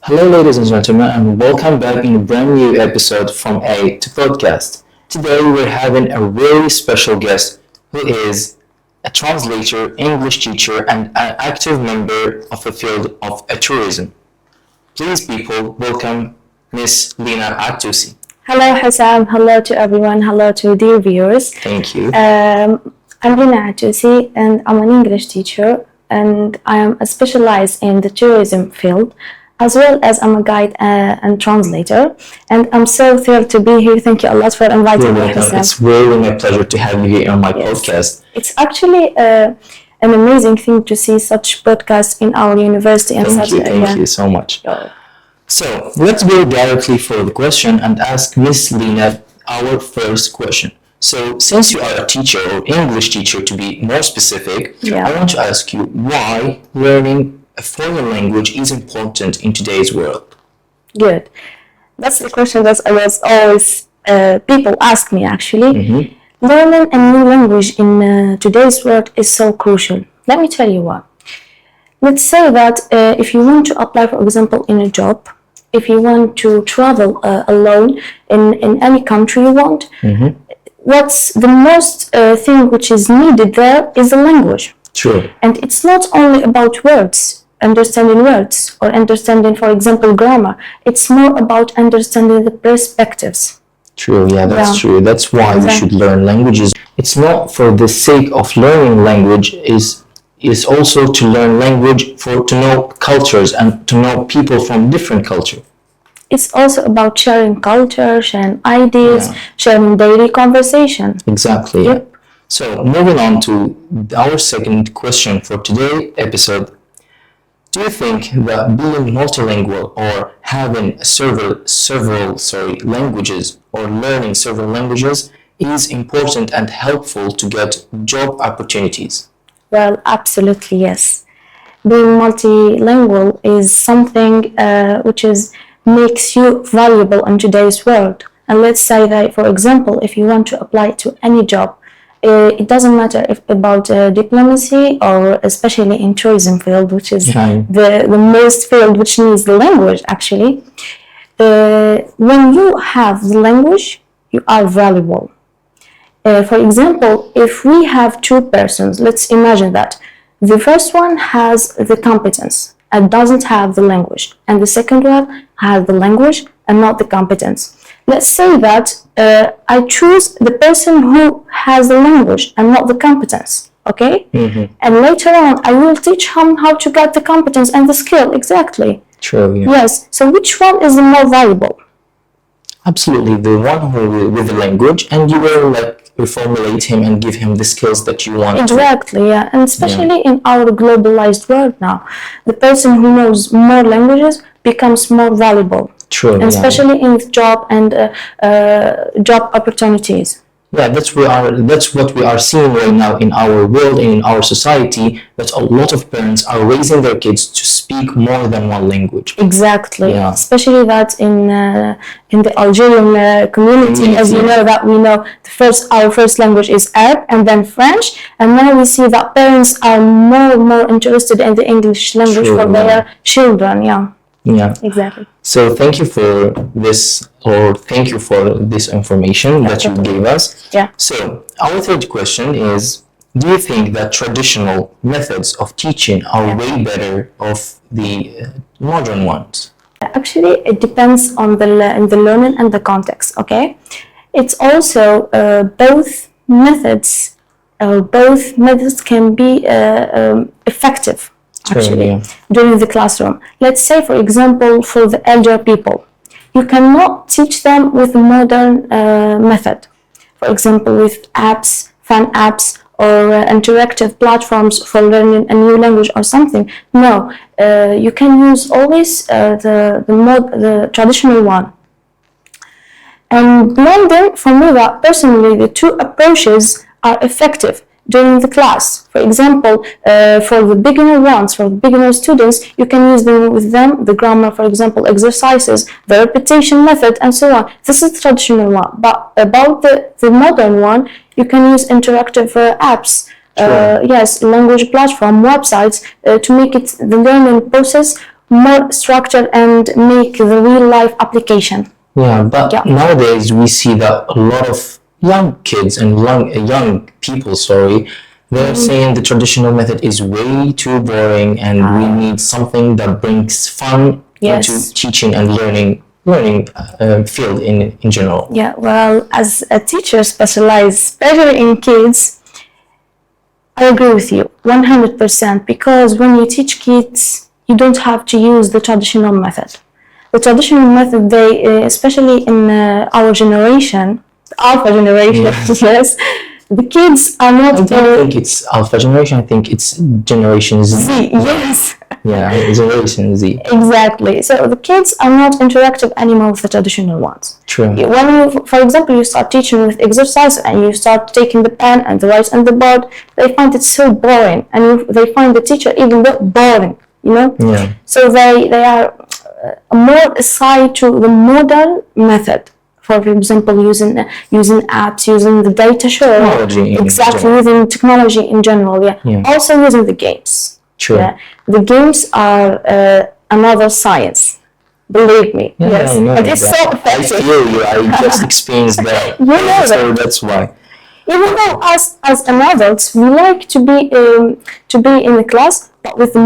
Hello, ladies and gentlemen, and welcome back in a brand new episode from A to Podcast. Today, we're having a really special guest who is a translator, English teacher, and an active member of the field of tourism. Please, people, welcome Miss Leena Attoussi. Hello, Hassam. Hello to everyone. Hello to dear viewers. Thank you. I'm Leena Attoussi, and I'm an English teacher, and I am specialized in the tourism field, as well as I'm a guide and translator. And I'm so thrilled to be here. Thank you a lot for inviting me, Hassam. It's really my pleasure to have you here on my podcast. It's actually an amazing thing to see such podcasts in our university. And Thank you so much. So let's go directly for the question and ask Miss Leena our first question. So since you are a teacher or English teacher to be more specific, I want to ask you why learning a foreign language is important in today's world. Good. That's the question that I was always people ask me actually. Learning a new language in today's world is so crucial. Let me tell you why. Let's say that if you want to apply, for example, in a job, if you want to travel alone in any country you want, what's the most thing which is needed there is the language. True. And it's not only about words, understanding words or understanding, for example, grammar. It's more about understanding the perspectives. True, that's true. That's why we should learn languages. It's not for the sake of learning language, is also to learn language to know cultures and to know people from different cultures. It's also about sharing culture, sharing ideas, sharing daily conversation. Exactly. Yep. So moving on to our second question for today's episode. Do you think that being multilingual or having several languages or learning several languages is important and helpful to get job opportunities? Well, absolutely yes. Being multilingual is something which makes you valuable in today's world. And let's say that, for example, if you want to apply to any job, it doesn't matter about diplomacy or especially in tourism field, which is the most field which needs the language actually. When you have the language, you are valuable. For example, if we have two persons, let's imagine that the first one has the competence and doesn't have the language, and the second one has the language and not the competence. Let's say that I choose the person who has the language and not the competence, okay? And later on, I will teach him how to get the competence and the skill, exactly. True, Yes, so which one is the more valuable? Absolutely, the one who with the language, and you will reformulate him and give him the skills that you want. Exactly, and especially in our globalized world now, the person who knows more languages becomes more valuable. True, and especially in job and job opportunities. Yeah, that's what we are seeing right now in our world and in our society, that a lot of parents are raising their kids to speak more than one language. Exactly, especially that in the Algerian community, as you know, that we know our first language is Arab and then French, and now we see that parents are more interested in the English language for their children. Yeah, exactly. So thank you for this information that you gave us. Yeah. So our third question is, do you think that traditional methods of teaching are way better of the modern ones? Actually, it depends on the learning and the context, okay? It's also both methods can be effective. Actually, during the classroom. Let's say, for example, for the elder people, you cannot teach them with a modern method. For example, with apps, fun apps, or interactive platforms for learning a new language or something. No, you can use always the traditional one. And blending, for me, that personally, the two approaches are effective during the class. For example, for the beginner students, you can use them with the grammar, for example, exercises, the repetition method, and so on. This is the traditional one. But about the modern one, you can use interactive apps, language platform, websites, to make the learning process more structured and make the real life application. Yeah, but nowadays we see that a lot of young kids and young people, they're saying the traditional method is way too boring and we need something that brings fun into teaching and learning field in general. Yeah, well, as a teacher specialized especially in kids, I agree with you 100%, because when you teach kids, you don't have to use the traditional method. The traditional method, they, especially in our generation, alpha generation, yes, the kids are not... I don't think it's alpha generation, I think it's generation Z. Yes. Yeah, generation Z. Exactly. So the kids are not interactive anymore with the traditional ones. True. When you, for example, you start teaching with exercise and you start taking the pen and the write on the board, they find it so boring, and they find the teacher even boring, you know? Yeah. So they are more aside to the modern method. For example, using apps, using the data show. Technology. Exactly, using technology in general, yeah. Also using the games. True. Yeah. The games are another science. Believe me. Yeah, yes. I know But it's that. so effective. I feel you. I just experienced that. You know So that. that's why. Even though as an adults, we like to be in the class, but with the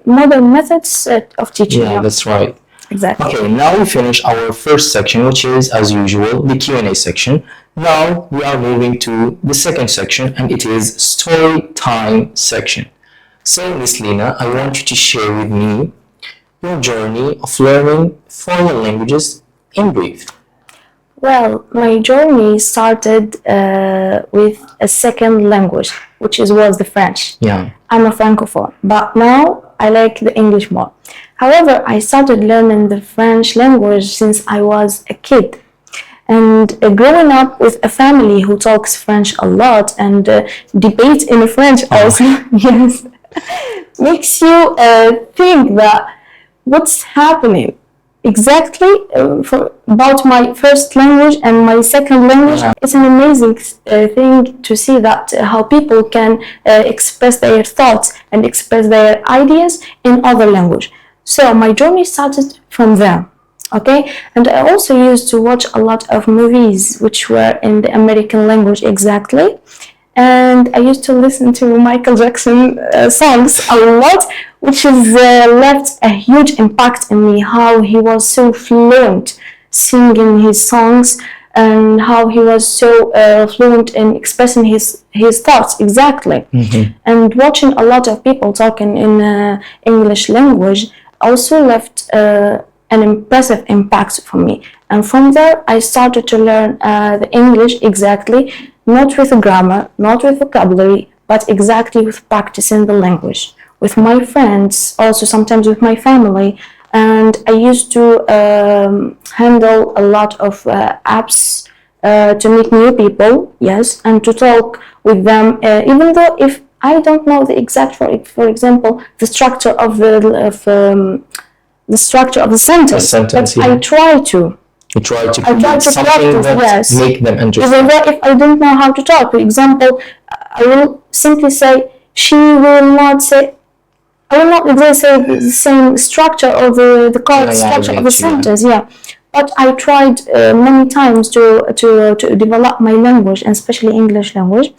modern methods of teaching. Yeah, that's right. Exactly. Okay, now we finish our first section, which is, as usual, the Q&A section. Now we are moving to the second section, and it is story time section. So, Miss Leena, I want you to share with me your journey of learning foreign languages in brief. Well, my journey started with a second language, which was the French. Yeah. I'm a francophone, but now I like the English more. However, I started learning the French language since I was a kid. And growing up with a family who talks French a lot and debates in French also, yes, makes you think that what's happening exactly about my first language and my second language. It's an amazing thing to see that how people can express their thoughts and express their ideas in other language. So my journey started from there, okay? And I also used to watch a lot of movies which were in the American language exactly. And I used to listen to Michael Jackson songs a lot, which has left a huge impact in me, how he was so fluent singing his songs and how he was so fluent in expressing his thoughts exactly. And watching a lot of people talking in English language also left an impressive impact for me. And from there, I started to learn the English exactly, not with grammar, not with vocabulary, but exactly with practicing the language. With my friends, also sometimes with my family. And I used to handle a lot of apps to meet new people, yes, and to talk with them, even though if I don't know the exact, for example, the structure of the structure of the sentence, but yeah. I try to. You try to I try to something practice, that yes. make them understand. Even though if I don't know how to talk, for example, I will simply say, she will not say, I will not exactly say the same structure or the correct structure of the sentence, yeah. But I tried many times to develop my language, and especially English language.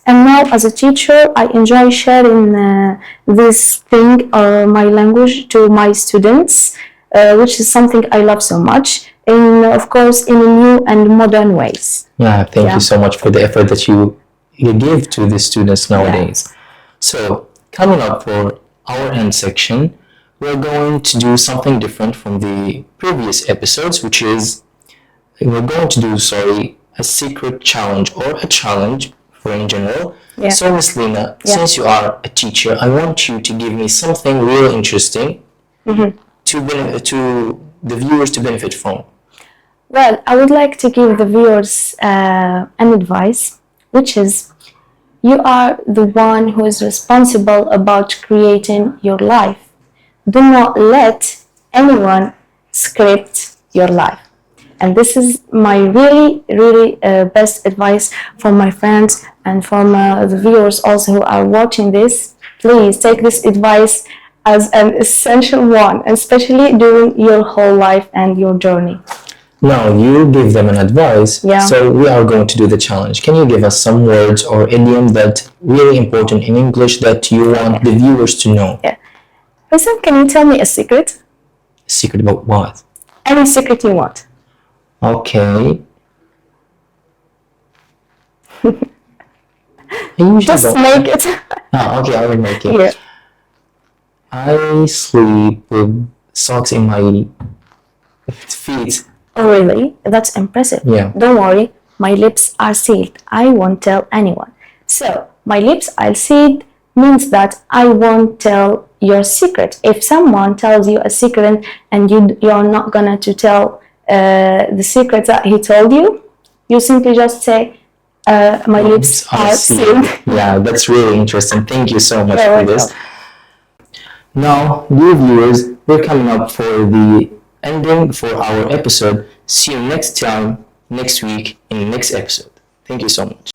And now as a teacher, I enjoy sharing this thing, my language, to my students, which is something I love so much. And of course, in new and modern ways. Yeah, thank you so much for the effort that you give to the students nowadays. So, coming up for our end section, we're going to do something different from the previous episodes, which is we're going to do, a secret challenge or a challenge for in general. Yeah. So, Miss Leena, since you are a teacher, I want you to give me something real interesting to the viewers to benefit from. Well, I would like to give the viewers an advice, which is you are the one who is responsible about creating your life. Do not let anyone script your life. And this is my really best advice for my friends and from the viewers also who are watching this. Please take this advice as an essential one, especially during your whole life and your journey. Now you give them an advice, Yeah. so we are going to do the challenge. Can you give us some words or idiom that really important in English that you want the viewers to know? Yeah. Listen, can you tell me a secret? Secret about what? Any secret you want. Okay. I usually Just don't. make it. Ah, okay, I will make it. Yeah. I sleep with socks in my feet. Oh, really? That's impressive. Yeah. Don't worry, my lips are sealed. I won't tell anyone. So, my lips are sealed means that I won't tell your secret. If someone tells you a secret and you're not gonna to tell the secret that he told you, you simply just say, my lips are sealed. Yeah, that's really interesting. Thank you so much You're for this. welcome. Now, dear viewers, we're coming up for the ending for our episode. See you next time, next week, in the next episode. Thank you so much.